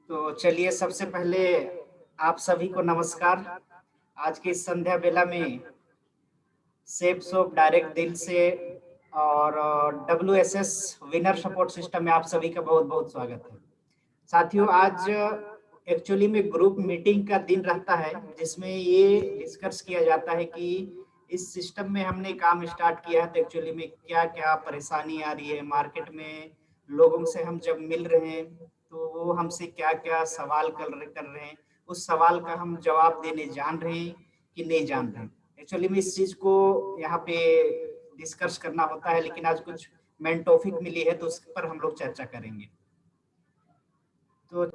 तो चलिए सबसे पहले आप सभी को नमस्कार। आज की इस संध्या बेला में सेफ सोप डायरेक्ट दिल से और डब्ल्यूएसएस विनर सपोर्ट सिस्टम में आप सभी का बहुत-बहुत स्वागत है। साथियों, आज एक्चुअली में ग्रुप मीटिंग का दिन रहता है जिसमें ये डिस्कस किया जाता है कि इस सिस्टम में हमने काम स्टार्ट किया है तो एक्चुअली में क्या-क्या परेशानी आ रही है मार्केट में। लोगों से हम जब मिल रहे हैं तो वो हमसे क्या-क्या सवाल कर रहे हैं, उस सवाल का हम जवाब देने जान रहे हैं कि नहीं जान रहे हैं। एक्चुअली में इस चीज़ को यहाँ पे डिस्कस करना होता है, लेकिन आज कुछ मेन टॉपिक मिली है तो उस पर हम लोग चर्चा करेंगे। तो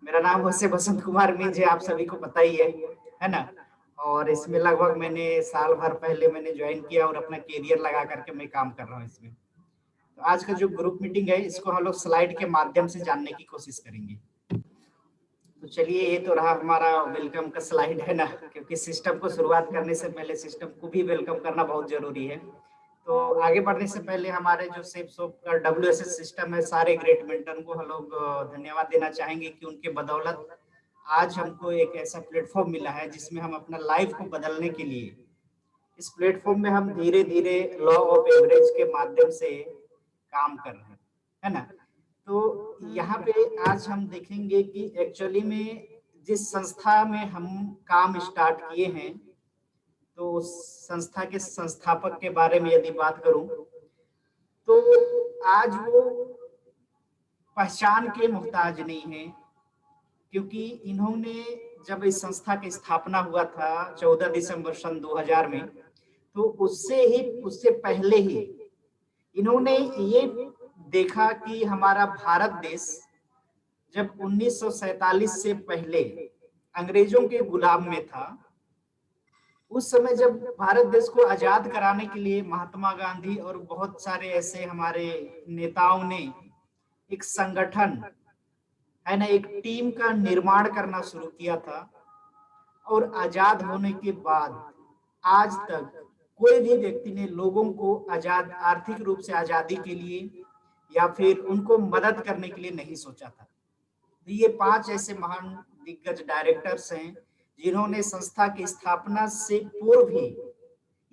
मेरा नाम वैसे बसंत कुमार मीन्ज है, आप सभी को पता ही है ना? और इसमें लगभग मैंने साल भर पहले मैंने जॉइन किया और अपना करियर लगा करके मैं काम कर रहा हूँ इसमें। तो आज का जो ग्रुप मीटिंग है इसको हम लोग स्लाइड के माध्यम से जानने की कोशिश करेंगे। तो चलिए, ये तो रहा हमारा वेलकम का स्लाइड है ना, क्योंकि सिस्टम को शुरुआत करने से पहले सिस्टम को भी वेलकम करना बहुत ज़रूरी है। तो आगे बढ़ने से पहले हमारे जो सेफ सोप का डब्ल्यूएसएस सिस्टम है, सारे ग्रेट मेंटर को हम लोग धन्यवाद देना चाहेंगे कि उनके बदौलत आज हमको एक ऐसा प्लेटफ़ॉर्म मिला है जिसमें हम अपना लाइफ़ को बदलने के लिए इस प्लेटफ़ॉर्म में हम धीरे-धीरे लॉ ऑफ एवरेज के माध्यम से काम कर रहे हैं, है ना? तो यहाँ पे आज हम देखेंगे कि एक्चुअली में जिस संस्था में हम काम स्टार्ट किए हैं, तो उस संस्था के संस्थापक के बारे में यदि बात करूँ, तो आज वो पहचान के मोहताज नहीं हैं, क्योंकि इन्होंने जब इस संस्था की स्थापना हुआ था 14 दिसंबर सन 2000 में, तो उससे पहले ही इन्होंने ये देखा कि हमारा भारत देश जब 1947 से पहले अंग्रेजों के गुलाम में था, उस समय जब भारत देश को आजाद कराने के लिए महात्मा गांधी और बहुत सारे ऐसे हमारे नेताओं ने एक संगठन, है ना, एक टीम का निर्माण करना शुरू किया था। और आजाद होने के बाद आज तक कोई भी व्यक्ति ने लोगों को आजाद आर्थिक रूप से आजादी के लिए या फिर उनको मदद करने के लिए नहीं सोचा था। तो ये 5 ऐसे महान दिग्गज डायरेक्टर्स हैं जिन्होंने संस्था की स्थापना से पूर्व ही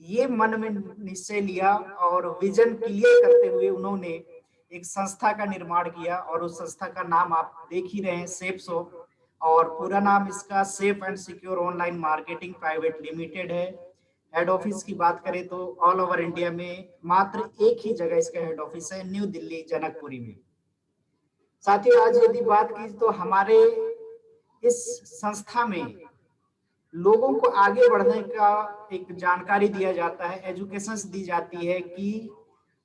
ये मन में निश्चय लिया और विजन क्लियर करते हुए उन्होंने एक संस्था का निर्माण किया। और उस संस्था का नाम आप देख ही रहे हैं, सेफ सोप। और पूरा नाम इसका safe and secure online marketing private limited है। हेड ऑफिस की बात करें तो ऑल ओवर इंडिया में मात्र एक ही जगह इसका हेड ऑफिस है, न्यू दिल्ली जनकपुरी में। साथियों, आज यदि बात की तो हमारे इस संस्था में लोगों को आगे बढ़ने का एक जानकारी दिया जाता है, एजुकेशंस दी जाती है कि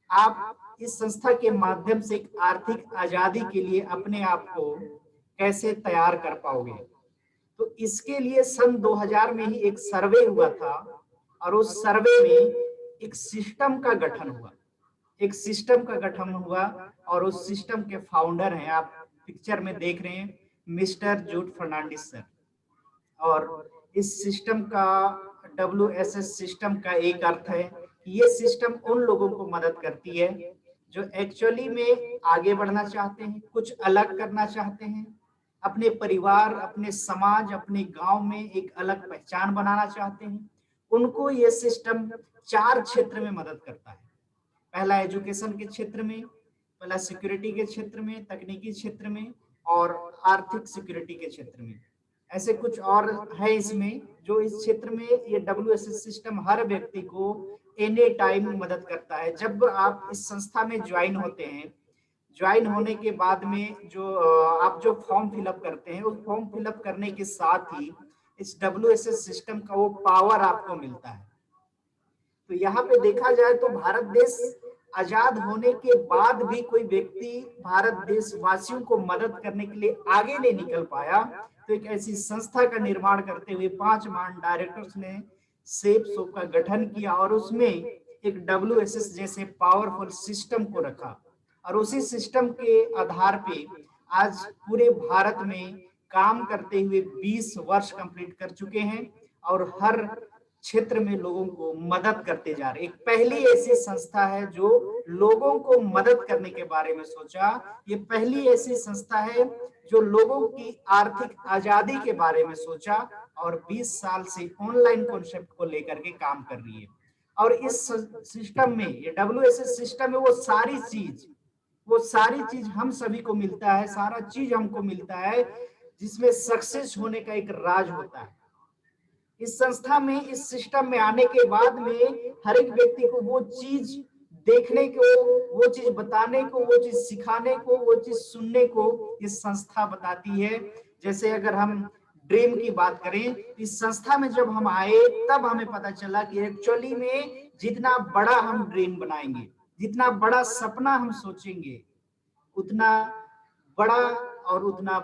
आप इस संस्था के माध्यम से एक आर्थिक आजादी के लिए अपने आप को कैसे तैयार कर पाओगे। तो इसके लिए सन 2000 में ही एक सर्वे हुआ था और उस सर्वे में एक सिस्टम का गठन हुआ। एक सिस्टम का गठन हुआ और उस सिस्टम के फाउंडर हैं, आप पिक्चर में देख रहे हैं, मिस्टर जूड फर्नांडिस सर। और इस सिस्टम का डब्ल्यूएसएस सिस्टम का एक अर्थ है कि ये सिस्टम उन लोगों को मदद करती है जो एक्चुअली में आगे बढ़ना चाहते हैं, कुछ अलग करना चाहते हैं, अपने परिवार, अपने समाज, अपने गांव में एक अलग पहचान बनाना चाहते हैं। उनको ये सिस्टम 4 क्षेत्र में मदद करता है। पहला एजुकेशन के क्षेत्र में, पहला सिक्योरिटी के क्षेत्र में, तकनीकी क्षेत्र में और आर्थिक सिक्योरिटी के क्षेत्र में। ऐसे कुछ और है इसमें जो इस क्षेत्र में ये डब्ल्यूएसएस सिस्टम हर व्यक्ति को एनी टाइम मदद करता है। जब आप इस संस्था में ज्वाइन होते हैं, ज्वाइन होने के बाद में जो आप जो फॉर्म फिलअप करते हैं, उस फॉर्म फिलअप करने के साथ ही इस डब्ल्यूएसएस सिस्टम का वो पावर आपको मिलता है। तो यहाँ पे देखा जाए तो भारत देश आजाद होने के बाद भी कोई व्यक्ति भारत देशवासियों को मदद करने के लिए आगे नहीं निकल पाया। तो एक ऐसी संस्था का निर्माण करते हुए 5 महान डायरेक्टर्स ने सेफ सोप का गठन किया और उसमें एक डब्ल्यूएसएस जैसे पावरफुल सिस्टम को रखा। और उसी सिस्टम के आधार पे आज पूरे भारत में काम करते हुए 20 वर्ष कंप्लीट कर चुके हैं और हर क्षेत्र में लोगों को मदद करते जा रहे हैं। एक पहली ऐसी संस्था है जो लोगों को मदद करने के बारे में सोचा। ये पहली ऐसी संस्था है जो लोगों की आर्थिक आजादी के बारे में सोचा और 20 साल से ऑनलाइन कॉन्सेप्ट को लेकर के काम कर रही है। और इस सिस्टम में, ये WSS सिस्टम में वो सारी चीज हम सभी को मिलता है, सारा चीज हमको मिलता है, जिसमें सक्सेस होने का एक राज होता है। इस संस्था में, इस सिस्टम में आने के बाद में हर एक व्यक्ति को वो चीज देखने को, वो चीज बताने को, वो चीज सिखाने को, वो चीज सुनने को इस संस्था बताती है। जैसे अगर हम ड्रीम की बात करें, इस संस्था में जब हम आए तब हमें पता चला कि एक्चुअली में जितना बड़ा हम ड्रीम बनाएंगे, जितना बड़ा सपना हम सोचेंगे, उतना बड़ा और उतना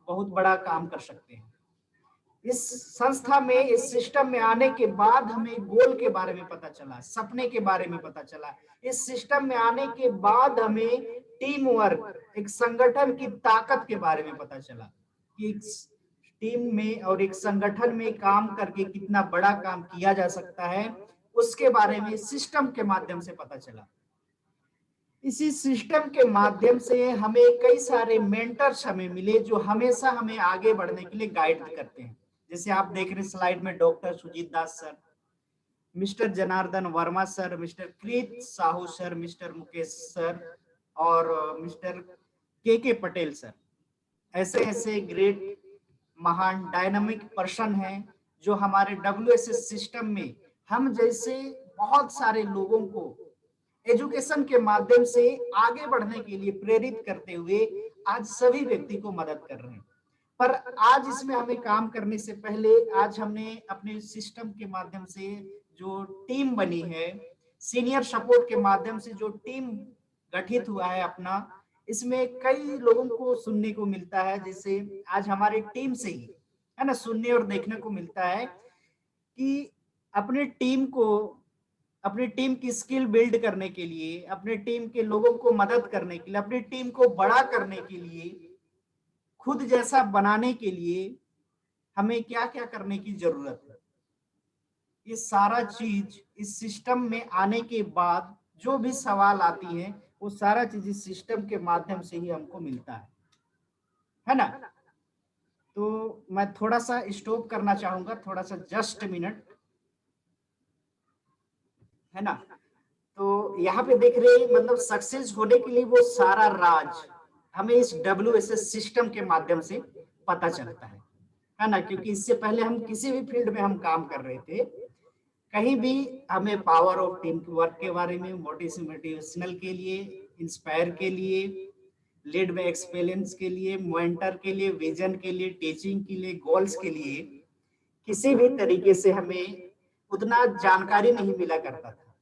बहुत बड़ा काम कर सकते हैं। इस संस्था में, इस सिस्टम में आने के बाद हमें गोल के बारे में पता चला, सपने के बारे में पता चला। इस सिस्टम में आने के बाद हमें टीम वर्क, एक संगठन की ताकत के बारे में पता चला कि एक टीम में और एक संगठन में काम करके कितना बड़ा काम किया जा सकता है, उसके बारे में सिस्टम के माध्यम से पता चला। इसी सिस्टम के माध्यम से हमें कई सारे मेंटर्स हमें मिले, जो हमेशा हमें आगे बढ़ने के लिए गाइड करते हैं। जैसे आप देख रहे स्लाइड में doctor Sujit Das sir, mister Janardan Verma sir, mister Krit Sahu sir, mister Mukesh sir और मिस्टर के पटेल सर। ऐसे ऐसे ग्रेट, महान, डायनामिक पर्सन हैं जो हमारे WSS सिस्टम में हम जैसे बहुत सारे लोगों को एजुकेशन के माध्यम से आगे बढ़ने के लिए प्रेरित करते हुए आज सभी व्यक्ति को मदद कर रहे हैं। पर आज इसमें हमें काम करने से पहले, आज हमने अपने सिस्टम के माध्यम से जो टीम बनी है, सीनियर सपोर्ट के माध्यम से जो टीम गठित हुआ है अपना, इसमें कई लोगों को सुनने को मिलता है। जैसे आज हमारी टीम से ही है ना, सुनने और देखने को मिलता है कि अपनी टीम को, अपनी टीम की स्किल बिल्ड करने के लिए, अपनी टीम के लोगों को मदद करने के लिए, अपनी टीम को बड़ा करने के लिए, खुद जैसा बनाने के लिए हमें क्या क्या करने की जरूरत है, ये सारा चीज इस सिस्टम में आने के बाद जो भी सवाल आती है, वो सारा चीज इस सिस्टम के माध्यम से ही हमको मिलता है ना। तो मैं थोड़ा सा स्टॉप करना चाहूंगा, थोड़ा सा जस्ट मिनट, है ना। तो यहाँ पे देख रहे हैं, मतलब सक्सेस होने के लिए वो सारा राज हमें इस WSS सिस्टम के माध्यम से पता चलता है ना। क्योंकि इससे पहले हम किसी भी फील्ड में हम काम कर रहे थे, कहीं भी हमें पावर ऑफ टीम वर्क के बारे में, मोटिवेशनल के लिए, इंस्पायर के लिए, लीड बाय एक्सपीरियंस के लिए, मेंटर के लिए, विजन के लिए, टीचिंग के लिए, गोल्स के लिए किसी भी तरीके से हमें उतना जानकारी नहीं मिला करता था।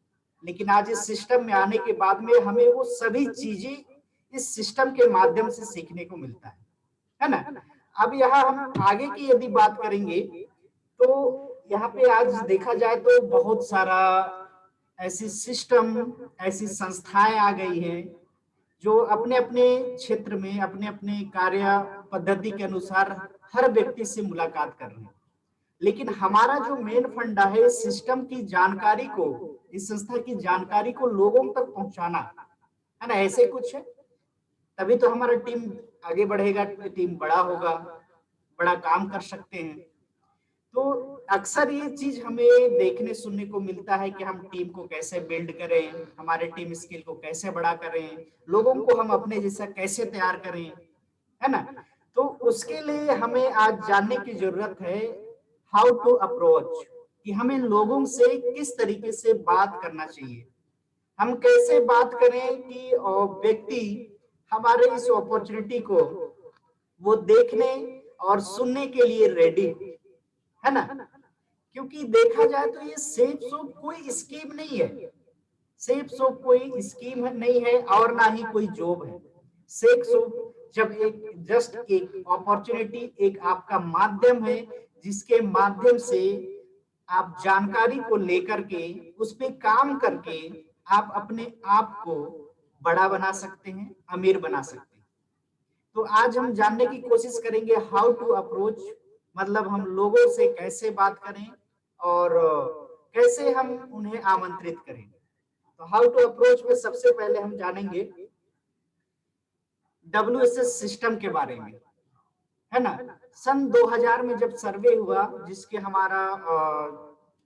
लेकिन आज इस सिस्टम में आने के बाद में हमें वो सभी चीजें इस सिस्टम के माध्यम से सीखने को मिलता है ना। अब यहाँ हम आगे की यदि बात करेंगे, तो यहाँ पे आज देखा जाए तो बहुत सारा ऐसी सिस्टम, ऐसी संस्थाएं आ गई हैं जो अपने अपने क्षेत्र में, अपने अपने कार्य पद्धति के अनुसार हर व्यक्ति से मुलाकात कर रहे हैं। लेकिन हमारा जो मेन फंडा है, इस सिस्टम की जानकारी को, इस संस्था की जानकारी को लोगों तक पहुंचाना, है ना। ऐसे कुछ है, तभी तो हमारा टीम आगे बढ़ेगा, टीम बड़ा होगा, बड़ा काम कर सकते हैं। तो अक्सर ये चीज हमें देखने सुनने को मिलता है कि हम टीम को कैसे बिल्ड करें, हमारे टीम स्किल को कैसे बड़ा करें, लोगों को हम अपने जैसा कैसे तैयार करें, है ना। तो उसके लिए हमें आज जानने की जरूरत है हाउ टू अप्रोच, कि हमें लोगों से किस तरीके से बात करना चाहिए, हम कैसे बात करें कि व्यक्ति हमारे इस अपॉर्चुनिटी को वो देखने और सुनने के लिए रेडी, है ना। क्योंकि देखा जाए तो ये सेफ सोप कोई स्कीम नहीं है, सेफ सोप कोई स्कीम नहीं है और ना ही कोई जॉब है। सेफ सोप जब एक जस्ट एक अपॉर्चुनिटी, एक आपका माध्यम है जिसके माध्यम से आप जानकारी को लेकर के उस पे काम करके आप अपने आप को बड़ा बना सकते हैं, अमीर बना सकते हैं। तो आज हम जानने की कोशिश करेंगे हाउ टू अप्रोच, मतलब हम लोगों से कैसे बात करें और कैसे हम उन्हें आमंत्रित करें। तो हाउ टू अप्रोच में सबसे पहले हम जानेंगे WSS सिस्टम के बारे में, है ना। सन 2000 में जब सर्वे हुआ, जिसके हमारा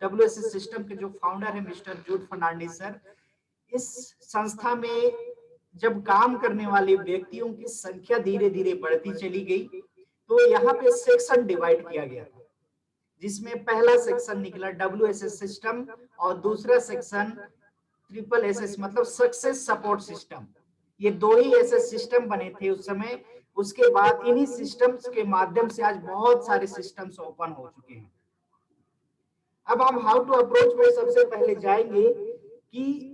WSS सिस्टम के जो फाउंडर है मिस्टर जूड फर्नांडिस सर, इस संस्था में जब काम करने वाले व्यक्तियों की संख्या धीरे धीरे बढ़ती चली गई, तो यहाँ पे सेक्शन डिवाइड किया गया था, जिसमें पहला सेक्शन निकला WSS सिस्टम और दूसरा सेक्शन SSS मतलब सक्सेस सपोर्ट सिस्टम। ये दो ही ऐसे सिस्टम बने थे उस समय। उसके बाद इन्हीं सिस्टम्स के माध्यम से आज बहुत सारे सिस्टम्स ओपन हो चुके हैं। अब हम हाउ टू अप्रोच में सबसे पहले जाएंगे कि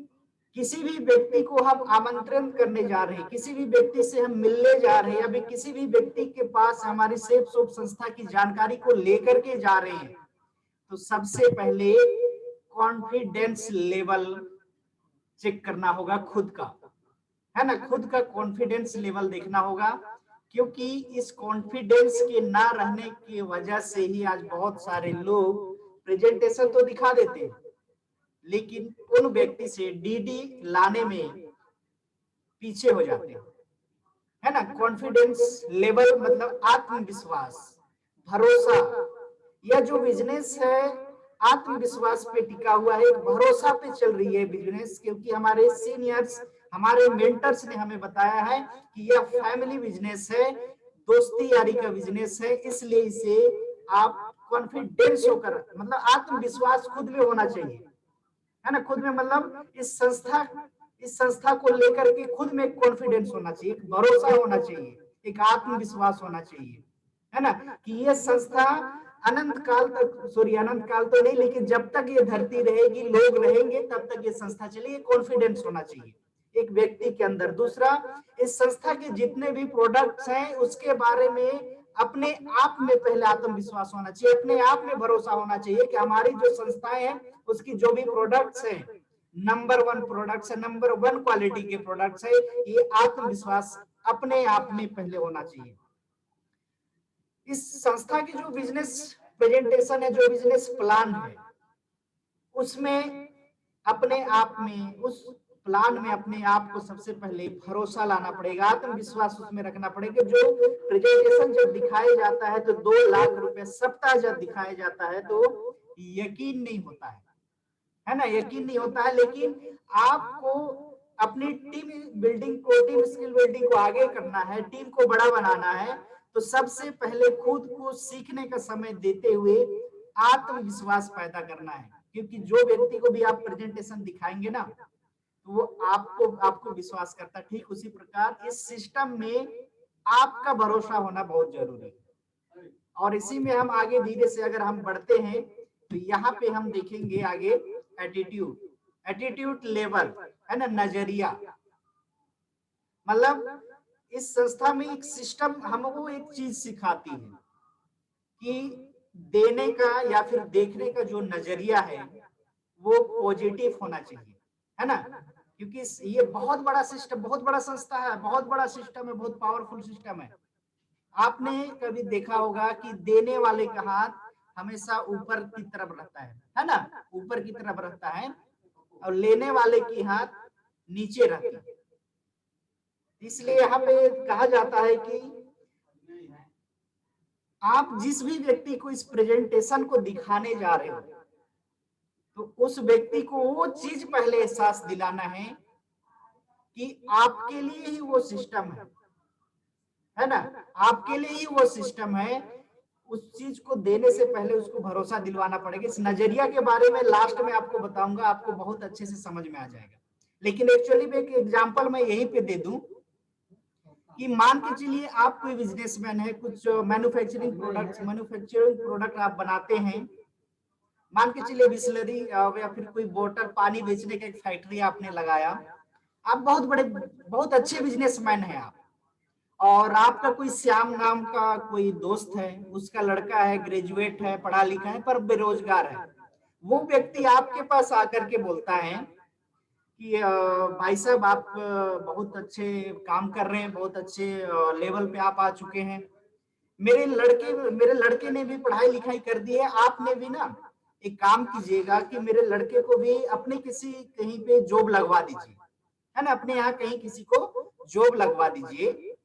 किसी भी व्यक्ति को हम आमंत्रण करने जा रहे हैं, किसी भी व्यक्ति से हम मिलने जा रहे हैं, अभी किसी भी व्यक्ति के पास हमारी सेफ सोप संस्था की जानकारी को लेकर के जा रहे हैं, तो सबसे पहले कॉन्फिडेंस लेवल चेक करना होगा खुद का, है ना। खुद का कॉन्फिडेंस लेवल देखना होगा, क्योंकि इस कॉन्फिडेंस के ना रहने की वजह से ही आज बहुत सारे लोग प्रेजेंटेशन तो दिखा देते हैं, लेकिन उन व्यक्ति से डीडी लाने में पीछे हो जाते हैं, है ना। कॉन्फिडेंस लेवल मतलब आत्मविश्वास, भरोसा। यह जो बिजनेस है आत्मविश्वास पे टिका हुआ है, भरोसा पे चल रही है बिजनेस, क्योंकि हमारे सीनियर्स, हमारे मेंटर्स ने हमें बताया है कि यह फैमिली बिजनेस है, दोस्ती यारी का बिजनेस है, इसलिए इसे आप कॉन्फिडेंस होकर मतलब आत्मविश्वास खुद में होना चाहिए, है ना। खुद में मतलब इस संस्था को लेकर के खुद में कॉन्फिडेंस होना चाहिए, एक भरोसा होना चाहिए, एक आत्मविश्वास होना चाहिए, है ना, कि ये संस्था अनंत काल तक, सॉरी अनंत काल तो नहीं, लेकिन जब तक ये धरती रहेगी, लोग रहेंगे, तब तक ये संस्था चलेगी। कॉन्फिडेंस होना चाहिए एक व्यक्ति के अंदर। दूसरा, इस संस्था के जितने भी प्रोडक्ट्स हैं उसके बारे में अपने आप में पहले आत्मविश्वास होना चाहिए, अपने आप में भरोसा होना चाहिए कि हमारी जो संस्थाएं हैं उसकी जो भी प्रोडक्ट्स हैं नंबर 1 प्रोडक्ट्स है, नंबर 1 क्वालिटी के प्रोडक्ट्स है। ये आत्मविश्वास अपने आप में पहले होना चाहिए। इस संस्था की जो बिजनेस प्रेजेंटेशन है, जो बिजनेस प्लान है, उसमें अपने आप में, उस प्लान में अपने आप को सबसे पहले भरोसा लाना पड़ेगा, आत्मविश्वास उसमें रखना पड़ेगा। जो प्रेजेंटेशन जब दिखाया जाता है तो 2 लाख रुपए सप्ताह जब दिखाया जाता है तो यकीन नहीं होता है ना, यकीन नहीं होता है। लेकिन आपको अपनी टीम बिल्डिंग को, टीम स्किल बिल्डिंग को आगे करना है, टीम को बड़ा बनाना है, तो सबसे पहले खुद को सीखने का समय देते हुए आत्मविश्वास पैदा करना है। क्योंकि जो व्यक्ति को भी आप प्रेजेंटेशन दिखाएंगे ना, तो वो आपको विश्वास करता है। ठीक उसी प्रकार इस सिस्टम में आपका भरोसा होना बहुत जरूरी है। और इसी में हम आगे धीरे से अगर हम बढ़ते हैं तो यहाँ पे हम देखेंगे आगे एटीट्यूड लेवल, है ना, नजरिया। मतलब इस संस्था में एक सिस्टम हमको एक चीज सिखाती है कि देने का या फिर देखने का जो नजरिया है वो पॉजिटिव होना चाहिए, है ना। क्योंकि ये बहुत बड़ा सिस्टम, बहुत बड़ा संस्था है, बहुत बड़ा सिस्टम है, बहुत पावरफुल सिस्टम है। आपने कभी देखा होगा कि देने वाले का हाथ हमेशा ऊपर की तरफ रहता है ना, ऊपर की तरफ रहता है, और लेने वाले की हाथ नीचे रहती है। इसलिए यहाँ पे कहा जाता है कि आप जिस भी व्यक्ति को इस प्रेजेंटेशन को दिखाने जा रहे हो, तो उस व्यक्ति को वो चीज पहले एहसास दिलाना है कि आपके लिए ही वो सिस्टम है ना, आपके लिए ही वो सिस्टम है। उस चीज को देने से पहले उसको भरोसा दिलवाना पड़ेगा। इस नजरिया के बारे में लास्ट में आपको बताऊंगा, आपको बहुत अच्छे से समझ में आ जाएगा। लेकिन एक्चुअली में एक एग्जांपल मैं यहीं पे दे दूं कि मान के चलिए आप कोई बिजनेसमैन है, कुछ मैन्युफैक्चरिंग प्रोडक्ट आप बनाते हैं। मान के चलिए बिस्लरी या फिर कोई बोतल पानी बेचने का एक फैक्ट्री आपने लगाया। आप बहुत अच्छे बिजनेसमैन हैं आप, और आपका कोई श्याम नाम का कोई दोस्त है, उसका लड़का है, ग्रेजुएट है, पढ़ा लिखा है, पर बेरोजगार है। वो व्यक्ति आपके पास आकर के बोलता है कि भाई साहब आप बहुत अच्छे काम कर रहे हैं, बहुत अच्छे लेवल पे आप आ चुके हैं। मेरे लड़के ने भी पढ़ाई लिखाई कर दी है, आपने भी ना एक काम कीजिएगा कि मेरे लड़के को भी अपने किसी कहीं पे जॉब लगवा दीजिए, है ना, अपने यहाँ कहीं किसी को जॉब लगवा दीजिए।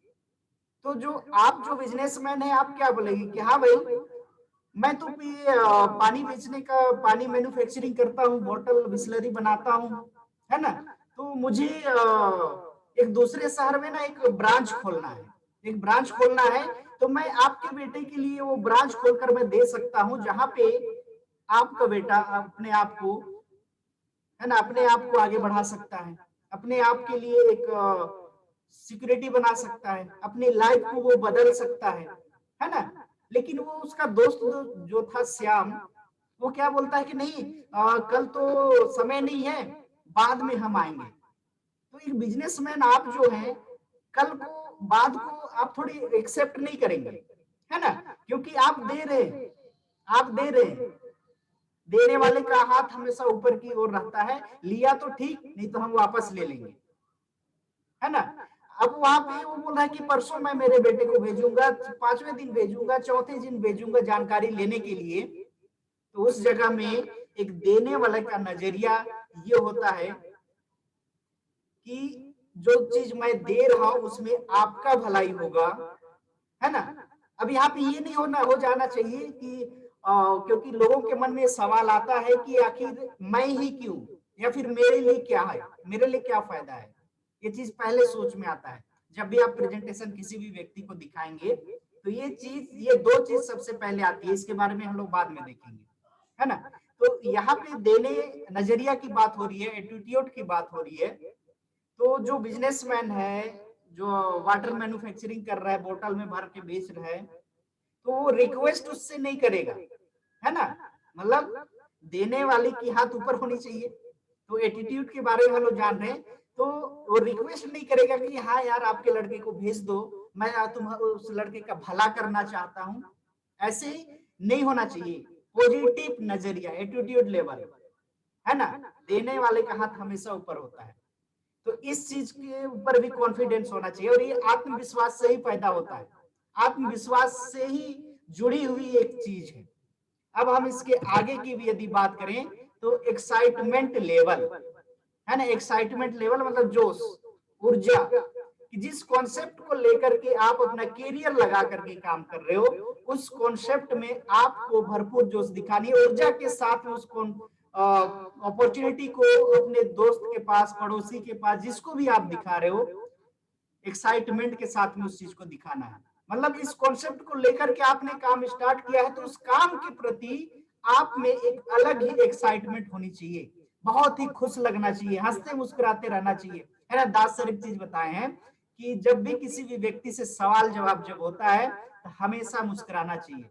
तो जो आप जो बिजनेसमैन है, आप क्या बोलेंगे कि हाँ भाई, मैं तो पानी बेचने का, पानी मैन्युफैक्चरिंग करता हूँ, बॉटल बिस्लरी बनाता हूँ, है ना। तो मुझे एक दूसरे शहर में ना एक ब्रांच खोलना है, एक ब्रांच खोलना है। तो मैं आपके बेटे के लिए वो ब्रांच खोलकर मैं दे सकता हूँ, जहां पे आपका बेटा अपने आप को, है ना, अपने आप को आगे बढ़ा सकता है, अपने आप के लिए एक सिक्योरिटी बना सकता है, अपनी लाइफ को वो बदल सकता है ना। लेकिन वो उसका दोस्त जो था श्याम, वो क्या बोलता है कि नहीं, कल तो समय नहीं है, बाद में हम आएंगे। तो एक बिजनेसमैन आप जो है, कल को बाद को आप थोड़ी एक्सेप्ट नहीं करेंगे, है ना, क्योंकि आप दे रहे हैं, आप दे रहे हैं। देने वाले का हाथ हमेशा ऊपर की ओर रहता है, लिया तो ठीक, नहीं तो हम वापस ले लेंगे, है ना। अब वहां पे वो बोल रहा है कि परसों मैं मेरे बेटे को भेजूंगा, 5वें दिन भेजूंगा, चौथे दिन भेजूंगा जानकारी लेने के लिए। तो उस जगह में एक देने वाले का नजरिया ये होता है कि जो चीज मैं दे रहा हूं उसमें आपका भलाई होगा, है ना। अब यहाँ पे ये नहीं होना हो जाना चाहिए कि क्योंकि लोगों के मन में सवाल आता है कि आखिर मैं ही क्यों, या फिर मेरे लिए क्या है, मेरे लिए क्या फायदा है। ये चीज पहले सोच में आता है जब भी आप प्रेजेंटेशन किसी भी व्यक्ति को दिखाएंगे। तो ये चीज, ये दो चीज सबसे पहले आती है, इसके बारे में हम लोग बाद में देखेंगे, है ना। तो यहाँ पे देने नजरिया की बात हो रही है, एटीट्यूड की बात हो रही है। तो जो बिजनेसमैन है, जो वाटर मैन्युफैक्चरिंग कर रहा है, बोतल में भर के बेच रहा है, तो वो रिक्वेस्ट उससे नहीं करेगा, है ना। मतलब देने वाले की हाथ ऊपर होनी चाहिए। तो एटीट्यूड के बारे में हम लोग जान रहे हैं। तो वो रिक्वेस्ट नहीं करेगा कि हाँ यार आपके लड़के को भेज दो, मैं तुम उस लड़के का भला करना चाहता हूँ। ऐसे नहीं होना चाहिए। पॉजिटिव नजरिया, एटीट्यूड लेवल, है ना। देने वाले का हाथ हमेशा ऊपर होता है। तो इस चीज के ऊपर भी कॉन्फिडेंस होना चाहिए, और ये आत्मविश्वास से ही पैदा होता है, आत्मविश्वास से ही जुड़ी हुई एक चीज है। अब हम इसके आगे की भी यदि बात करें तो एक्साइटमेंट लेवल, है ना। एक्साइटमेंट लेवल मतलब जोश, ऊर्जा, कि जिस कॉन्सेप्ट को लेकर के आप अपना कैरियर लगा करके काम कर रहे हो, उस कॉन्सेप्ट में आपको भरपूर जोश दिखानी है, ऊर्जा के साथ में उसको अपॉर्चुनिटी को अपने दोस्त के पास, पड़ोसी के पास, जिसको भी आप दिखा रहे हो, एक्साइटमेंट के साथ में उस चीज को दिखाना है। मतलब इस कॉन्सेप्ट को लेकर के आपने काम स्टार्ट किया है, तो उस काम के प्रति आप में एक अलग ही एक्साइटमेंट होनी चाहिए, बहुत ही खुश लगना चाहिए, हंसते मुस्कुराते रहना चाहिए, है ना। दास सर एक चीज बताए हैं कि जब भी किसी भी व्यक्ति से सवाल जवाब जब होता है तो हमेशा मुस्कुराना चाहिए,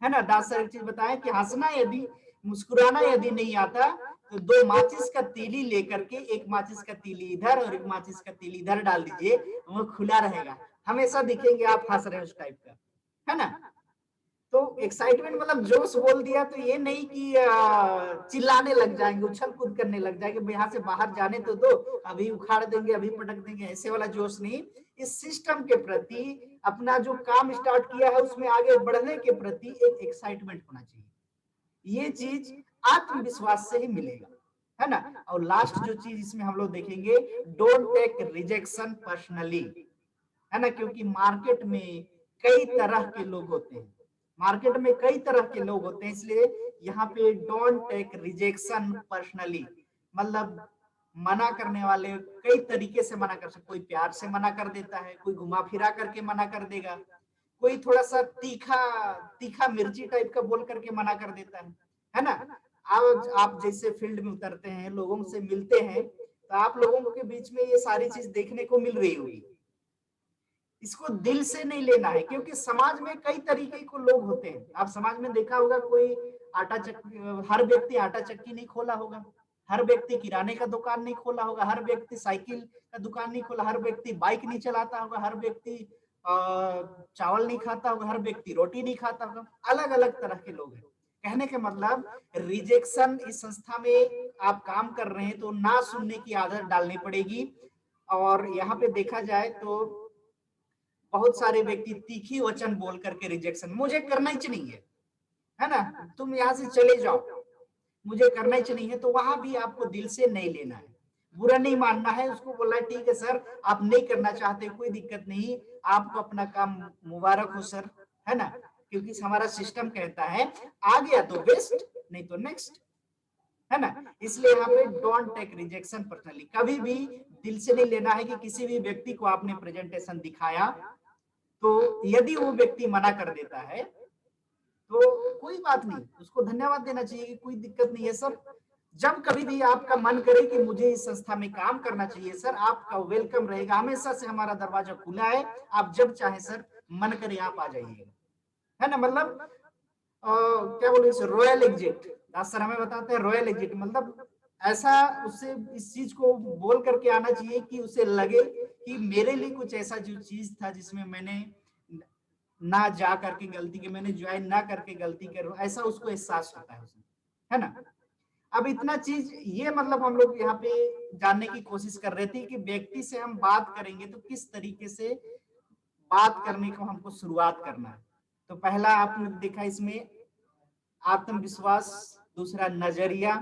है ना। दास सर एक चीज बताए कि हंसना यदि, मुस्कुराना यदि नहीं आता, तो दो माचिस का तीली लेकर के, एक माचिस का तीली इधर और एक माचिस का तीली इधर डाल दीजिए, वो खुला रहेगा, हमेशा दिखेंगे आप हंस रहे हैं उस टाइप का, है ना। तो एक्साइटमेंट मतलब जोश बोल दिया तो ये नहीं कि चिल्लाने लग जाएंगे, उछल कूद करने लग जाएंगे, यहाँ से बाहर जाने तो दो, अभी उखाड़ देंगे, अभी पटक देंगे, ऐसे वाला जोश नहीं। इस सिस्टम के प्रति, अपना जो काम स्टार्ट किया है उसमें आगे बढ़ने के प्रति एक एक्साइटमेंट होना चाहिए। ये चीज आत्मविश्वास से ही मिलेगा, है ना। और लास्ट जो चीज इसमें हम लोग देखेंगे, डोंट टेक रिजेक्शन पर्सनली, है ना। क्योंकि मार्केट में कई तरह के लोग होते हैं, मार्केट में कई तरह के लोग होते हैं, इसलिए यहाँ पे डोंट टेक रिजेक्शन पर्सनली, मतलब मना करने वाले कई तरीके से मना कर सकते। कोई प्यार से मना कर देता है, कोई घुमा फिरा करके मना कर देगा, कोई थोड़ा सा तीखा तीखा मिर्ची टाइप का बोल करके मना कर देता है ना। आज आप जैसे फील्ड में उतरते हैं, लोगों से मिलते हैं, तो आप लोगों के बीच में ये सारी चीज देखने को मिल रही होगी। इसको दिल से नहीं लेना है, क्योंकि समाज में कई तरीके के लोग होते हैं। आप समाज में देखा होगा, कोई आटा चक्की, हर व्यक्ति आटा चक्की नहीं खोला होगा, हर व्यक्ति किराने का दुकान नहीं खोला होगा, हर व्यक्ति साइकिल का दुकान नहीं खोला, हर व्यक्ति बाइक नहीं चलाता होगा, हर व्यक्ति चावल नहीं खाता होगा, हर व्यक्ति रोटी नहीं खाता होगा। अलग अलग तरह के लोग हैं। कहने के मतलब, रिजेक्शन इस संस्था में आप काम कर रहे हैं तो ना सुनने की आदत डालनी पड़ेगी। और यहाँ पे देखा जाए तो बहुत सारे व्यक्ति तीखी वचन बोल करके रिजेक्शन, मुझे करना ही नहीं है ना, तुम यहाँ से चले जाओ, मुझे करना ही नहीं है, तो वहां भी आपको दिल से नहीं लेना है। बुरा नहीं मानना है, उसको बोलना है ठीक है सर, आप नहीं करना चाहते कोई दिक्कत नहीं, आपको अपना काम मुबारक हो सर, है ना, क्योंकि हमारा सिस्टम कहता है आ गया तो बेस्ट, नहीं तो नेक्स्ट, है ना। इसलिए यहाँ पे डोंट टेक रिजेक्शन पर्सनली, कभी भी दिल से नहीं लेना है कि किसी भी व्यक्ति को आपने प्रेजेंटेशन दिखाया तो यदि वो व्यक्ति मना कर देता है तो कोई बात नहीं, उसको धन्यवाद देना चाहिए कि कोई दिक्कत नहीं है सर, जब कभी भी आपका मन करे कि मुझे इस संस्था में काम करना चाहिए सर, आपका वेलकम रहेगा, हमेशा से हमारा दरवाजा खुला है, आप जब चाहे सर मन करे आप आ जाइएगा, है ना। मतलब क्या बोले इसे, रॉयल एग्जिट, दास सर हमें बताते हैं रॉयल एग्जिट, मतलब ऐसा उससे इस चीज को बोल करके आना चाहिए कि उसे लगे कि मेरे लिए कुछ ऐसा जो चीज था जिसमें मैंने ना जा करके गलती की, मैंने ज्वाइन ना करके गलती कर, ऐसा उसको एहसास होता है उसमें, है ना। अब इतना चीज ये मतलब हम लोग यहाँ पे जानने की कोशिश कर रहे थे कि व्यक्ति से हम बात करेंगे तो किस तरीके से बात करने को हमको शुरुआत करना है। तो पहला आपने देखा इसमें आत्मविश्वास, दूसरा नजरिया,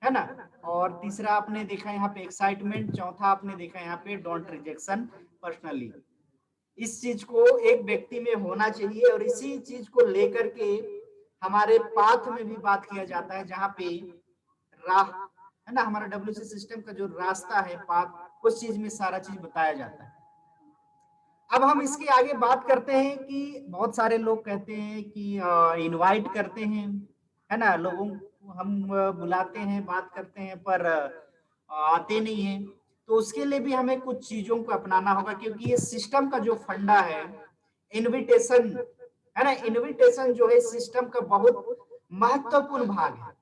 है ना, और तीसरा आपने देखा यहाँ पे एक्साइटमेंट, चौथा आपने देखा यहाँ पे डोंट रिजेक्शन पर्सनली। इस चीज को एक व्यक्ति में होना चाहिए और इसी चीज को लेकर के हमारे पाथ में भी बात किया जाता है, जहाँ पे राह, है ना, हमारा डब्ल्यूसी सिस्टम का जो रास्ता है, पाथ, उस चीज में सारा चीज बताया जाता है। अब हम इसके आगे बात करते हैं कि बहुत सारे लोग कहते हैं कि इनवाइट करते हैं, है ना, लोगों को हम बुलाते हैं, बात करते हैं, पर आते नहीं हैं, तो उसके लिए भी हमें कुछ चीजों को अपनाना होगा, क्योंकि ये सिस्टम का जो फंडा है इनविटेशन, है ना, इनविटेशन जो है सिस्टम का बहुत महत्वपूर्ण भाग है,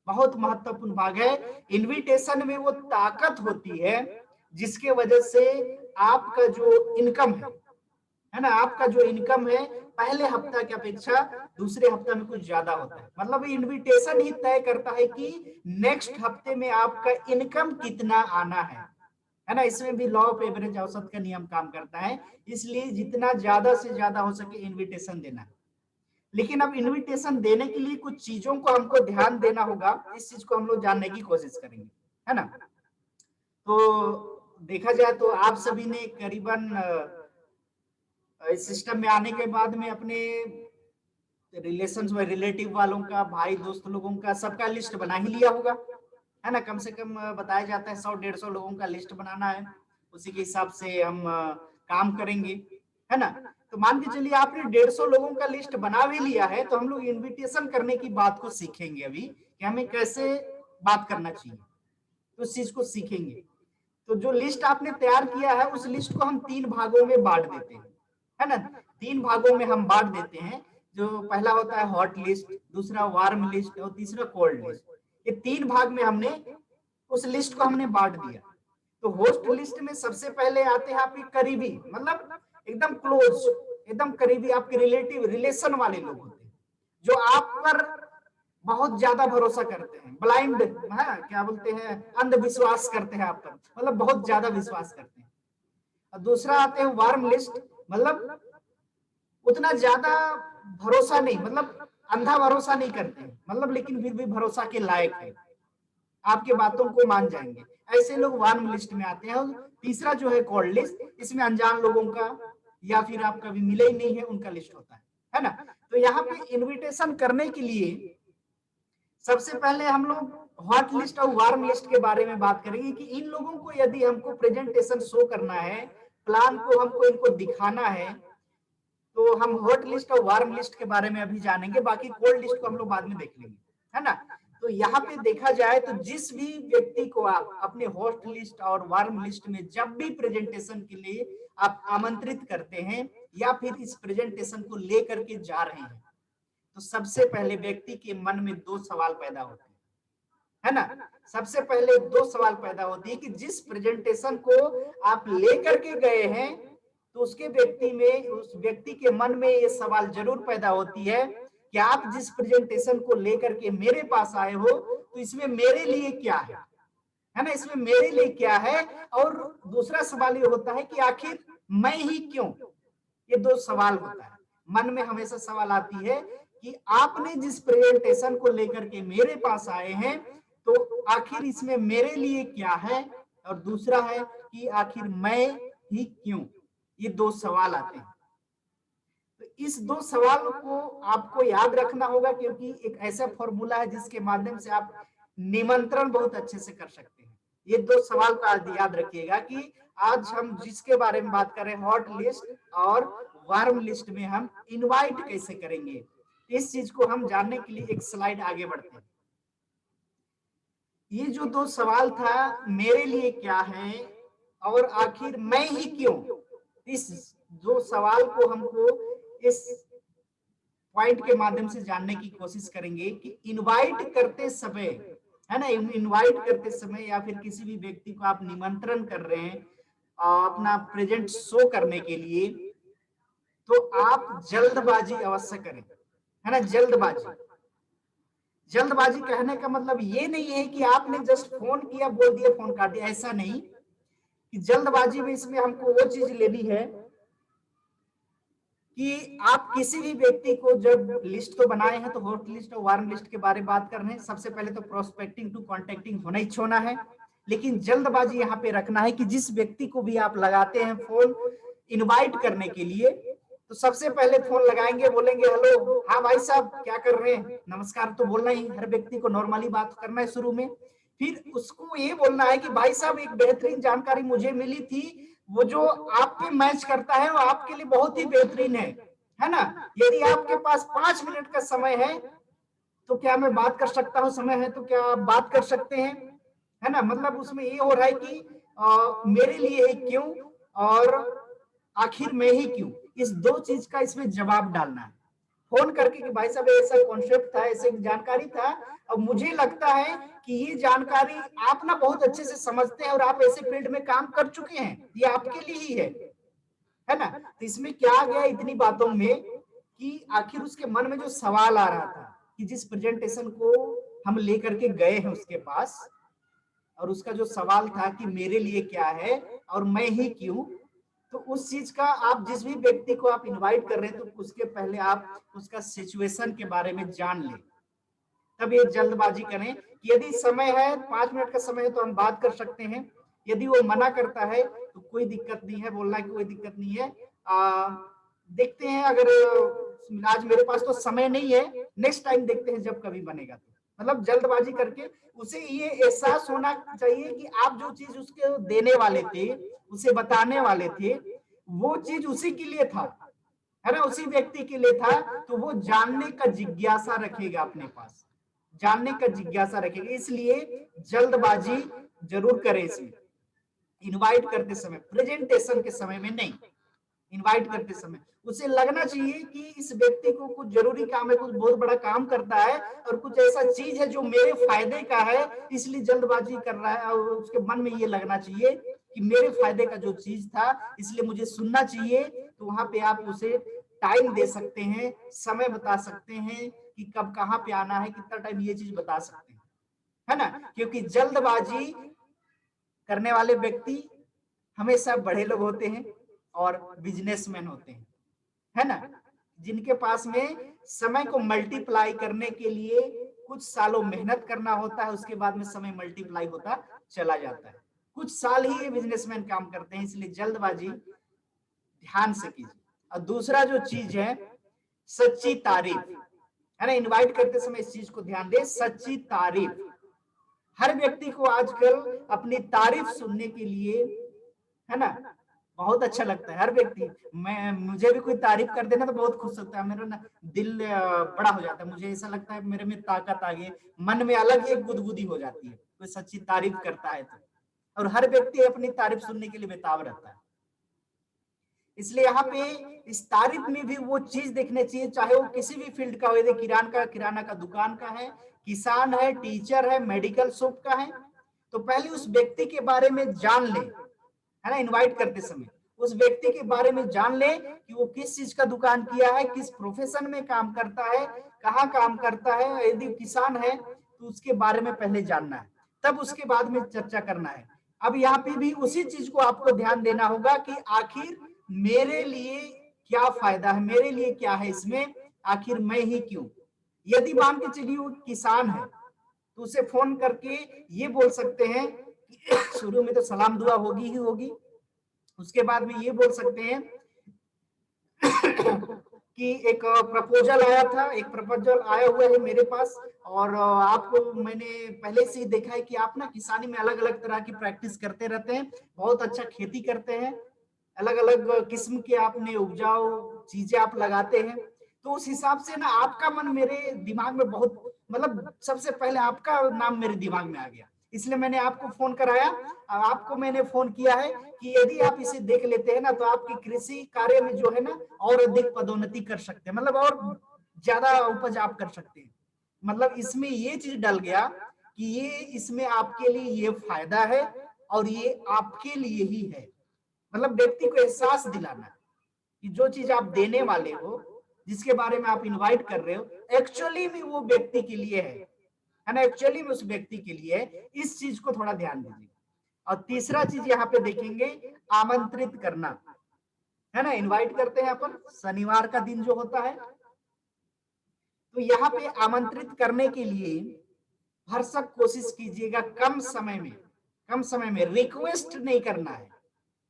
बहुत महत्वपूर्ण भाग है। इनविटेशन में वो ताकत होती है जिसके वजह से आपका जो इनकम है ना, आपका जो इनकम है पहले हफ्ता की अपेक्षा दूसरे हफ्ते में कुछ ज्यादा होता है, मतलब इनविटेशन ही तय करता है कि नेक्स्ट हफ्ते में आपका इनकम कितना आना है ना। इसमें भी लॉ ऑफ एवरेज, औसत का नियम काम करता है, इसलिए जितना ज्यादा से ज्यादा हो सके इनविटेशन देना है। लेकिन अब इनविटेशन देने के लिए कुछ चीजों को हमको ध्यान देना होगा, इस चीज को हम लोग जानने की कोशिश करेंगे, है ना। तो देखा जाए तो आप सभी ने करीबन इस सिस्टम में आने के बाद में अपने रिलेशंस में रिलेटिव वालों का, भाई दोस्त लोगों का, सबका लिस्ट बना ही लिया होगा, है ना। कम से कम बताया जाता है 100-150 लोगों का लिस्ट बनाना है, उसी के हिसाब से हम काम करेंगे, है ना। तो मान के चलिए आपने 150 लोगों का लिस्ट बना भी लिया है, तो हम लोग इनविटेशन करने की बात को सीखेंगे अभी कि हमें कैसे बात करना चाहिए, तो उस चीज को सीखेंगे। तो जो लिस्ट आपने तैयार किया है उस लिस्ट को हम 3 भागों में बांट देते हैं, है ना, 3 भागों में हम बांट देते हैं। जो पहला होता है हॉट लिस्ट, दूसरा वार्म लिस्ट और तीसरा कोल्ड लिस्ट, ये 3 भाग में हमने उस लिस्ट को हमने बांट दिया। तो होस्ट लिस्ट में सबसे पहले आते हैं आपके करीबी, मतलब एकदम क्लोज, एकदम करीबी, आपके रिलेटिव, रिलेशन वाले लोग होते हैं जो आप पर बहुत ज्यादा भरोसा करते हैं, ब्लाइंड, है क्या बोलते हैं, अंधविश्वास करते हैं आप पर, मतलब बहुत ज्यादा विश्वास करते हैं। और दूसरा आते हैं वार्म लिस्ट, मतलब उतना ज्यादा भरोसा नहीं, मतलब अंधा भरोसा नहीं करते हैं, मतलब लेकिन फिर भी भरोसा के लायक है, आपके बातों को मान जाएंगे, ऐसे लोग वार्म लिस्ट में आते हैं। और तीसरा जो है कोल्ड लिस्ट, इसमें अनजान लोगों का या फिर आप कभी मिले ही नहीं है उनका लिस्ट होता है ना। तो यहाँ पे इनविटेशन करने के लिए सबसे पहले हम लोग हॉट लिस्ट और वार्म लिस्ट के बारे में बात करेंगे कि इन लोगों को यदि हमको प्रेजेंटेशन शो करना है, प्लान को हमको इनको दिखाना है, तो हम हॉट लिस्ट और वार्म लिस्ट के बारे में अभी जानेंगे, बाकी कोल्ड लिस्ट को हम लोग बाद में देख लेंगे, है ना। तो यहाँ पे देखा जाए तो जिस भी व्यक्ति को आप अपने हॉट लिस्ट और वार्म लिस्ट में जब भी प्रेजेंटेशन के लिए आप आमंत्रित करते हैं या फिर इस प्रेजेंटेशन को लेकर के जा रहे हैं, तो सबसे पहले व्यक्ति के मन में 2 सवाल पैदा होते हैं, है ना। सबसे पहले 2 सवाल पैदा होती है कि जिस प्रेजेंटेशन को आप लेकर के गए हैं, तो उसके व्यक्ति में, उस व्यक्ति के मन में ये सवाल जरूर पैदा होती है कि आप जिस प्रेजेंटेशन को लेकर के मेरे पास आए हो, तो इसमें मेरे लिए क्या है ना, इसमें मेरे लिए क्या है। और दूसरा सवाल ये होता है कि आखिर मैं ही क्यों, ये 2 सवाल होता है मन में, हमेशा सवाल आती है कि आपने जिस प्रेजेंटेशन को लेकर के मेरे पास आए हैं, तो आखिर इसमें मेरे लिए क्या है, और दूसरा है कि आखिर मैं ही क्यों। ये दो सवाल आते हैं। तो इस दो सवाल को आपको याद रखना होगा, क्योंकि एक ऐसा फॉर्मूला है जिसके माध्यम से आप निमंत्रण बहुत अच्छे से कर सकते हैं। ये दो सवाल को आज याद रखिएगा कि आज हम जिसके बारे में बात कर रहे हैं, हॉट लिस्ट और वार्म लिस्ट में हम इनवाइट कैसे करेंगे, इस चीज को हम जानने के लिए एक स्लाइड आगे बढ़ते हैं। ये जो दो सवाल था, मेरे लिए क्या है और आखिर मैं ही क्यों, इस दो सवाल को हमको इस पॉइंट के माध्यम से जानने की कोशिश करेंगे कि इनवाइट करते समय, है ना, इनवाइट करते समय या फिर किसी भी व्यक्ति को आप निमंत्रण कर रहे हैं अपना प्रेजेंट शो करने के लिए, तो आप जल्दबाजी अवश्य करें, है ना। जल्दबाजी कहने का मतलब ये नहीं है कि आपने जस्ट फोन किया, बोल दिया, फोन काट दिया, ऐसा नहीं। कि जल्दबाजी में इसमें हमको वो चीज लेनी है कि आप किसी भी व्यक्ति को, जब लिस्ट तो बनाए हैं तो हॉट लिस्ट और वार्म लिस्ट के बारे में बात कर रहे हैं, सबसे पहले तो प्रोस्पेक्टिंग टू कॉन्टेक्टिंग होना ही होना है। लेकिन जल्दबाजी यहाँ पे रखना है कि जिस व्यक्ति को भी आप लगाते हैं फोन इनवाइट करने के लिए, तो सबसे पहले फोन लगाएंगे, बोलेंगे हेलो, हाँ भाई साहब क्या कर रहे हैं, नमस्कार तो बोलना ही, हर व्यक्ति को नॉर्मली बात करना है शुरू में। फिर उसको ये बोलना है कि भाई साहब एक बेहतरीन जानकारी मुझे मिली थी, वो जो आप पे मैच करता है वो आपके लिए बहुत ही बेहतरीन है ना। यदि आपके पास 5 मिनट का समय है तो क्या मैं बात कर सकता हूँ, समय है तो क्या आप बात कर सकते हैं, है ना। मतलब उसमें ये हो रहा है कि मेरे लिए ही क्यों और आखिर मैं ही क्यों, इस दो चीज का इसमें जवाब डालना है फोन करके कि भाई साहब ऐसा कॉन्सेप्ट था, ऐसे जानकारी था, और मुझे लगता है कि ये जानकारी आप ना बहुत अच्छे से समझते हैं और आप ऐसे फील्ड में काम कर चुके हैं, ये आपके लिए ही है ना। तो इसमें क्या गया इतनी बातों में कि आखिर उसके मन में जो सवाल आ रहा था कि जिस प्रेजेंटेशन को हम लेकर के गए हैं उसके पास, और उसका जो सवाल था कि मेरे लिए क्या है और मैं ही क्यों, तो उस चीज का आप जिस भी व्यक्ति को आप इनवाइट कर रहे हैं तो उसके पहले आप उसका सिचुएशन के बारे में जान लें, तब ये जल्दबाजी करें। यदि समय है, 5 मिनट का समय है तो हम बात कर सकते हैं। यदि वो मना करता है तो कोई दिक्कत नहीं है, बोलना की कोई दिक्कत नहीं है। देखते हैं, अगर आज मेरे पास तो समय नहीं है, नेक्स्ट टाइम देखते हैं जब कभी बनेगा तो। मतलब जल्दबाजी करके उसे ये एहसास होना चाहिए कि आप जो चीज उसके देने वाले थे, उसे बताने वाले थे, वो चीज उसी के लिए था, है ना, उसी व्यक्ति के लिए था। तो वो जानने का जिज्ञासा रखेगा, अपने पास जानने का जिज्ञासा रखेगा। इसलिए जल्दबाजी जरूर करें इसमें, इनवाइट करते समय, प्रेजेंटेशन के समय में नहीं, इनवाइट करते समय उसे लगना चाहिए कि इस व्यक्ति को कुछ जरूरी काम है, कुछ बहुत बड़ा काम करता है और कुछ ऐसा चीज है जो मेरे फायदे का है, इसलिए जल्दबाजी कर रहा है। और उसके मन में ये लगना चाहिए कि मेरे फायदे का जो चीज था इसलिए मुझे सुनना चाहिए। तो वहां पे आप उसे टाइम दे सकते हैं, समय बता सकते हैं कि कब कहाँ पे आना है, कितना टाइम, ये चीज बता सकते हैं, है ना। क्योंकि जल्दबाजी करने वाले व्यक्ति हमेशा बड़े लोग होते हैं और बिजनेसमैन होते हैं, है ना, जिनके पास में समय को मल्टीप्लाई करने के लिए कुछ सालों मेहनत करना होता है, उसके बाद में समय मल्टीप्लाई होता चला जाता है। कुछ साल ही ये बिजनेसमैन काम करते हैं, इसलिए जल्दबाजी ध्यान से कीजिए। और दूसरा जो चीज है, सच्ची तारीफ, है ना, इनवाइट करते समय इस चीज को ध्यान दे, सच्ची तारीफ। हर व्यक्ति को आजकल अपनी तारीफ सुनने के लिए, है ना, बहुत अच्छा लगता है। हर व्यक्ति, मैं मुझे भी कोई तारीफ कर देना तो बहुत खुश होता है, मेरा ना दिल बड़ा हो जाता है, मुझे ऐसा लगता है मेरे में ताकत आ गई, मन में अलग एक गुदगुदी हो जाती है कोई सच्ची तारीफ करता है तो। और हर व्यक्ति अपनी तारीफ सुनने के लिए बेताब रहता है। इसलिए यहाँ पे इस तारीफ में भी वो चीज देखने चाहिए, चाहे वो किसी भी फील्ड का हो, यदि किराना का दुकान का है, किसान है, टीचर है, मेडिकल शॉप का है, तो पहले उस व्यक्ति के बारे में जान ले, है ना। इनवाइट करते समय उस व्यक्ति के बारे में जान ले कि वो किस चीज का दुकान किया है, किस प्रोफेशन में काम करता है, कहाँ काम करता है। यदि किसान है तो उसके बारे में पहले जानना है, तब उसके बाद में चर्चा करना है। अब यहाँ पे भी उसी चीज को आपको ध्यान देना होगा कि आखिर मेरे लिए क्या फायदा है, मेरे लिए क्या है इसमें, आखिर मैं ही क्यों। यदि मान के चलिए वो किसान है तो उसे फोन करके ये बोल सकते हैं शुरू में तो सलाम दुआ होगी ही होगी, उसके बाद में ये बोल सकते हैं कि एक प्रपोजल आया था, एक प्रपोजल आया हुआ है मेरे पास, और आपको मैंने पहले से ही देखा है कि आप ना किसानी में अलग अलग तरह की प्रैक्टिस करते रहते हैं, बहुत अच्छा खेती करते हैं, अलग अलग किस्म के आपने उपजाऊ चीजें आप लगाते हैं। तो उस हिसाब से ना आपका मन मेरे दिमाग में बहुत, मतलब सबसे पहले आपका नाम मेरे दिमाग में आ गया, इसलिए मैंने आपको फोन कराया। आपको मैंने फोन किया है कि यदि आप इसे देख लेते हैं ना तो आपकी कृषि कार्य में जो है ना और अधिक पदोन्नति कर सकते हैं, मतलब और ज्यादा उपज आप कर सकते हैं। मतलब इसमें ये चीज डल गया कि ये इसमें आपके लिए ये फायदा है और ये आपके लिए ही है। मतलब व्यक्ति को एहसास दिलाना कि जो चीज आप देने वाले हो, जिसके बारे में आप इनवाइट कर रहे हो, एक्चुअली में वो व्यक्ति के लिए है ना, एक्चुअली में उस व्यक्ति के लिए है। इस चीज को थोड़ा ध्यान दीजिए। और तीसरा चीज यहाँ पे देखेंगे, आमंत्रित करना, है ना, इनवाइट करते हैं अपन शनिवार का दिन जो होता है, तो यहाँ पे आमंत्रित करने के लिए भरसक कोशिश कीजिएगा कम समय में रिक्वेस्ट नहीं करना है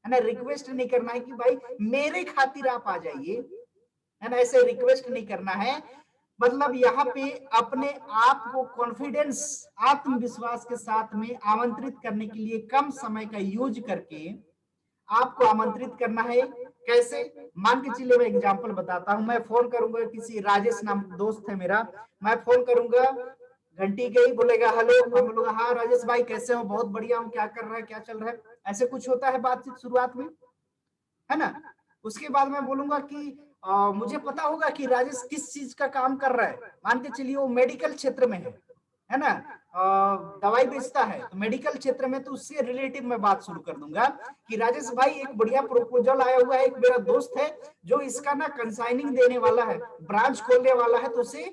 ना, रिक्वेस्ट नहीं करना है कि भाई मेरे खातिर आप आ जाइए, है ना, ऐसे रिक्वेस्ट नहीं करना है। मतलब यहाँ पे अपने आप को कॉन्फिडेंस, आत्मविश्वास के साथ में आमंत्रित करने के लिए कम समय का यूज करके आपको आमंत्रित करना है। कैसे? मान के चलिए मैं एग्जांपल बताता हूं, मैं फोन करूंगा, किसी राजेश नाम दोस्त है मेरा, मैं फोन करूंगा, घंटी गई, बोलेगा हेलो, हम बोलूंगा हाँ राजेश भाई कैसे हो, बहुत बढ़िया हूँ, क्या कर रहा है, क्या चल रहा है, ऐसे कुछ होता है बातचीत शुरुआत में, है ना। उसके बाद मैं बोलूंगा कि मुझे पता होगा कि राजेश किस चीज का काम कर रहा है, मान के चलिए वो मेडिकल क्षेत्र में है ना, दवाई बेचता है, तो मेडिकल क्षेत्र में तो उससे रिलेटिव मैं बात शुरू कर दूंगा कि राजेश भाई एक बढ़िया प्रपोजल आया हुआ है, एक मेरा दोस्त है जो इसका ना कंसाइनिंग देने वाला है, ब्रांच खोलने वाला है, तो उसे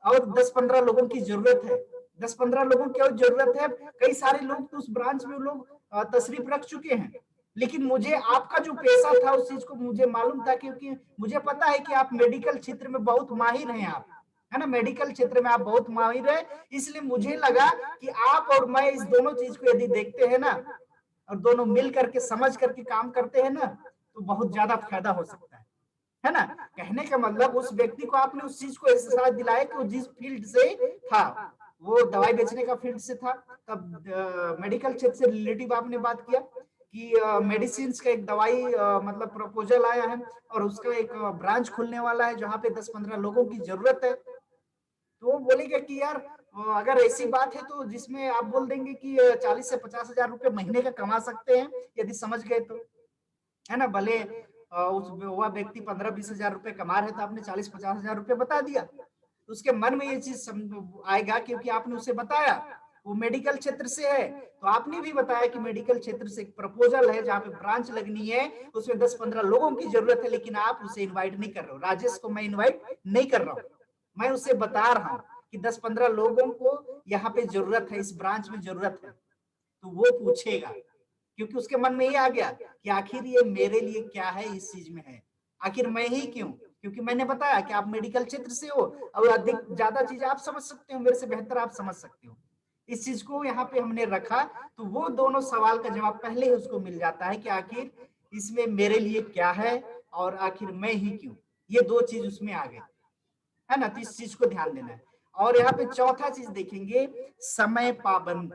और 10-15 लोगों की जरूरत है, 10-15 लोगों की और जरूरत है। कई सारे लोग तो उस ब्रांच में लोग तशरीफ रख चुके हैं, लेकिन मुझे आपका जो पेशा था उस चीज को मुझे मालूम था, क्योंकि मुझे पता है कि आप मेडिकल क्षेत्र में बहुत माहिर हैं, आप, है ना, मेडिकल क्षेत्र में आप बहुत माहिर है, इसलिए मुझे लगा कि आप और मैं इस दोनों चीज को यदि देखते हैं ना और दोनों मिल करके समझ करके काम करते हैं ना तो बहुत ज्यादा फायदा हो सकता है ना। कहने का मतलब उस व्यक्ति को आपने उस चीज को एहसास दिलाया कि वो जिस फील्ड से था, वो दवाई बेचने का फील्ड से था, तब मेडिकल क्षेत्र से रिलेटिव आपने बात किया कि मेडिसिन का एक दवाई मतलब प्रपोजल आया है और उसका एक ब्रांच खुलने वाला है जहाँ पे 10-15 लोगों की जरूरत है। तो वो बोलेगा कि यार अगर ऐसी बात है तो जिसमें आप बोल देंगे कि 40 से 50 हजार रुपए महीने का कमा सकते हैं, यदि समझ गए तो, है ना। भले उस वह व्यक्ति 15-20 हजार रुपए कमा रहे तो आपने 40-50 हजार रुपए बता दिया, तो उसके मन में ये चीज आएगा क्योंकि आपने उसे बताया, वो मेडिकल क्षेत्र से है, तो आपने भी बताया कि मेडिकल क्षेत्र से एक प्रपोजल है जहाँ पे ब्रांच लगनी है, उसमें 10-15 लोगों की जरूरत है, लेकिन आप उसे इन्वाइट नहीं कर रहे हो, राजेश को मैं इन्वाइट नहीं कर रहा हूँ, मैं उसे बता रहा हूँ कि 10-15 लोगों को यहाँ पे जरूरत है, इस ब्रांच में जरूरत है, तो वो पूछेगा, क्योंकि उसके मन में ये आ गया कि आखिर ये मेरे लिए क्या है, इस चीज में है, आखिर मैं ही क्यों, क्योंकि मैंने बताया कि आप मेडिकल क्षेत्र से हो और अधिक ज्यादा चीज आप समझ सकते हो, मेरे से बेहतर आप समझ सकते हो, इस चीज को यहाँ पे हमने रखा, तो वो दोनों सवाल का जवाब पहले ही उसको मिल जाता है कि आखिर इसमें मेरे लिए क्या है और आखिर मैं ही क्यों, ये दो चीज उसमें आ गई, है ना। तो इस चीज को ध्यान देना है। और यहाँ पे चौथा चीज देखेंगे, समय पाबंद,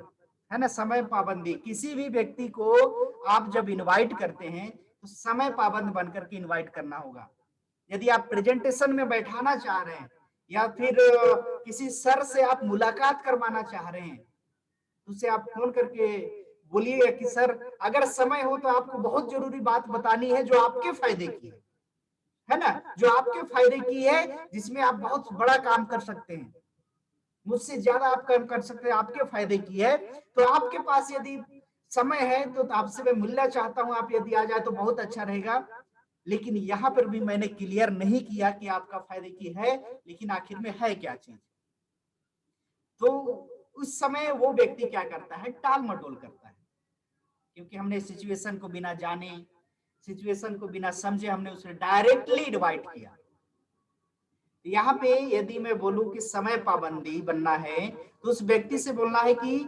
है ना, समय पाबंदी, किसी भी व्यक्ति को आप जब इनवाइट करते हैं तो समय पाबंद बनकर के इनवाइट करना होगा। यदि आप प्रेजेंटेशन में बैठाना चाह रहे हैं या फिर किसी सर से आप मुलाकात करवाना चाह रहे हैं, तो उसे आप फोन करके बोलिएगा कि सर अगर समय हो तो आपको बहुत जरूरी बात बतानी है जो आपके फायदे की है ना, जो आपके फायदे की है, जिसमें आप बहुत बड़ा काम कर सकते हैं, मुझसे ज्यादा आप काम कर सकते हैं, आपके फायदे की है, तो आपके पास यदि समय है तो आपसे मैं मिलना चाहता हूं, आप यदि आ जाए तो बहुत अच्छा रहेगा। लेकिन यहाँ पर भी मैंने क्लियर नहीं किया कि आपका फायदे की है, लेकिन आखिर में है क्या चीज, तो उस समय वो व्यक्ति क्या करता है, टाल मटोल करता है, क्योंकि हमने सिचुएशन को बिना जाने, सिचुएशन को बिना समझे हमने उसे डायरेक्टली इनवाइट किया। यहाँ पे यदि मैं बोलूं कि समय पाबंदी बनना है तो उस व्यक्ति से बोलना है कि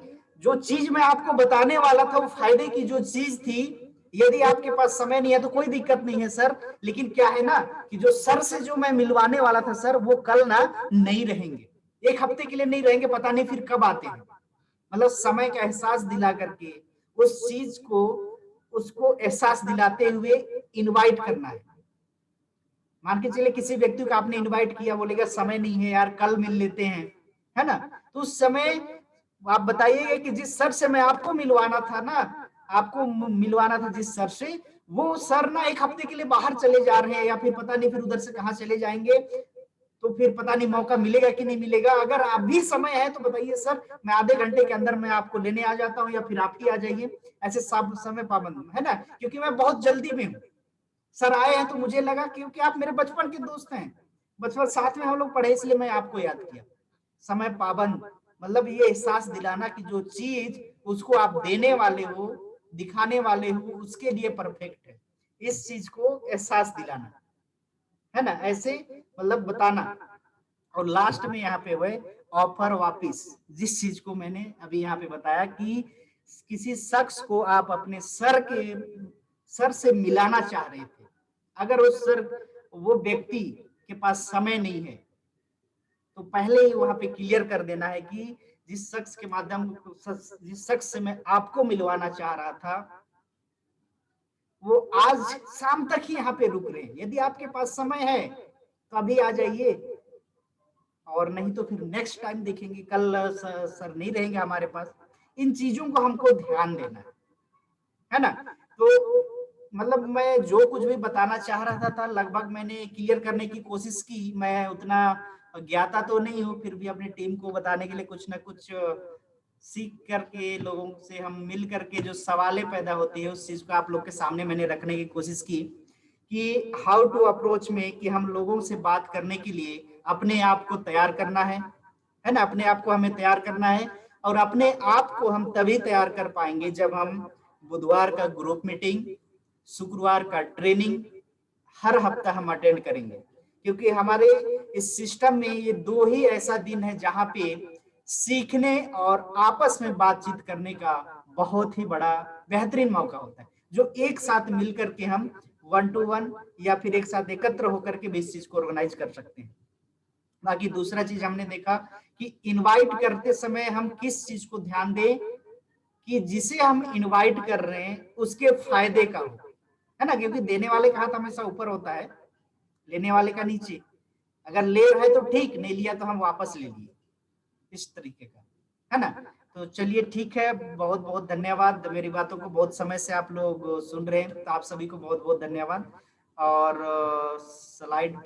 जो चीज मैं आपको बताने वाला था वो फायदे की जो चीज थी, यदि आपके पास समय नहीं है तो कोई दिक्कत नहीं है सर, लेकिन क्या है ना कि जो सर से जो मैं मिलवाने वाला था सर, वो कल ना नहीं रहेंगे, एक हफ्ते के लिए नहीं रहेंगे, पता नहीं फिर कब आते हैं। मतलब समय का एहसास दिला करके उस चीज को, उसको एहसास दिलाते हुए इनवाइट करना है। मान के चलिए किसी व्यक्ति को आपने इनवाइट किया, बोलेगा समय नहीं है यार, कल मिल लेते हैं, है ना, तो उस समय आप बताइएगा कि जिस सर से मैं आपको मिलवाना था ना, आपको मिलवाना था जिस सर से, वो सर ना एक हफ्ते के लिए बाहर चले जा रहे हैं, या फिर पता नहीं फिर उधर से कहाँ चले जाएंगे, तो फिर पता नहीं मौका मिलेगा कि नहीं मिलेगा। अगर अभी समय है तो बताइए सर, मैं आधे घंटे के अंदर मैं आपको लेने आ जाता हूँ, या फिर आप ही आ जाइए। ऐसे सब समय पाबंद है ना, क्योंकि मैं बहुत जल्दी में हूँ। सर आए हैं तो मुझे लगा क्योंकि आप मेरे बचपन के दोस्त हैं, बचपन साथ में हम लोग पढ़े, इसलिए मैं आपको याद किया। समय पाबंद मतलब ये एहसास दिलाना कि जो चीज उसको आप देने वाले हो, दिखाने वाले हो, उसके लिए परफेक्ट है, इस चीज को एहसास दिलाना, है ना, ऐसे मतलब बताना। और लास्ट में यहाँ पे हुए ऑफर वापिस, जिस चीज को मैंने अभी यहाँ पे बताया कि किसी शख्स को आप अपने सर से मिलाना चाह रहे थे, अगर उस सर वो व्यक्ति के पास समय नहीं है, तो पहले ही वहां पे क्लियर कर देना है कि जिस शख्स के माध्यम, जिस शख्स से मैं आपको मिलवाना चाह रहा था, वो आज शाम तक ही यहाँ पे रुक रहे हैं। यदि आपके पास समय है तो अभी आ जाइए, और नहीं तो फिर नेक्स्ट टाइम देखेंगे, कल सर नहीं रहेंगे हमारे पास। इन चीजों को हमको ध्यान देना है ना। तो मतलब मैं जो कुछ भी बताना चाह रहा था लगभग मैंने क्लियर करने की कोशिश की। मैं उतना ज्ञाता तो नहीं हूँ, फिर भी अपनी टीम को बताने के लिए कुछ ना कुछ सीख करके, लोगों से हम मिल करके जो सवालें पैदा होती है उस चीज को आप लोग के सामने मैंने रखने की कोशिश की कि हाउ टू अप्रोच में, कि हम लोगों से बात करने के लिए अपने आप को तैयार करना है ना, अपने आप को हमें तैयार करना है। और अपने आप को हम तभी तैयार कर पाएंगे जब हम बुधवार का ग्रुप मीटिंग, शुक्रवार का ट्रेनिंग हर हफ्ता हम अटेंड करेंगे, क्योंकि हमारे इस सिस्टम में ये दो ही ऐसा दिन है जहां पे सीखने और आपस में बातचीत करने का बहुत ही बड़ा बेहतरीन मौका होता है, जो एक साथ मिलकर के हम 1 to 1 या फिर एक साथ एकत्र होकर के भी इस चीज को ऑर्गेनाइज कर सकते हैं। बाकी दूसरा चीज हमने देखा कि इनवाइट करते समय हम किस चीज को ध्यान दें, कि जिसे हम इनवाइट कर रहे हैं उसके फायदे का हो, है ना, क्योंकि देने वाले का हाथ हमेशा ऊपर होता है, लेने वाले का नीचे। अगर ले रहे तो ठीक, नहीं लिया तो हम वापस ले लिए, इस तरीके का, है ना। तो चलिए ठीक है, बहुत बहुत धन्यवाद, मेरी बातों को बहुत समय से आप लोग सुन रहे हैं, तो आप सभी को बहुत बहुत धन्यवाद। और स्लाइड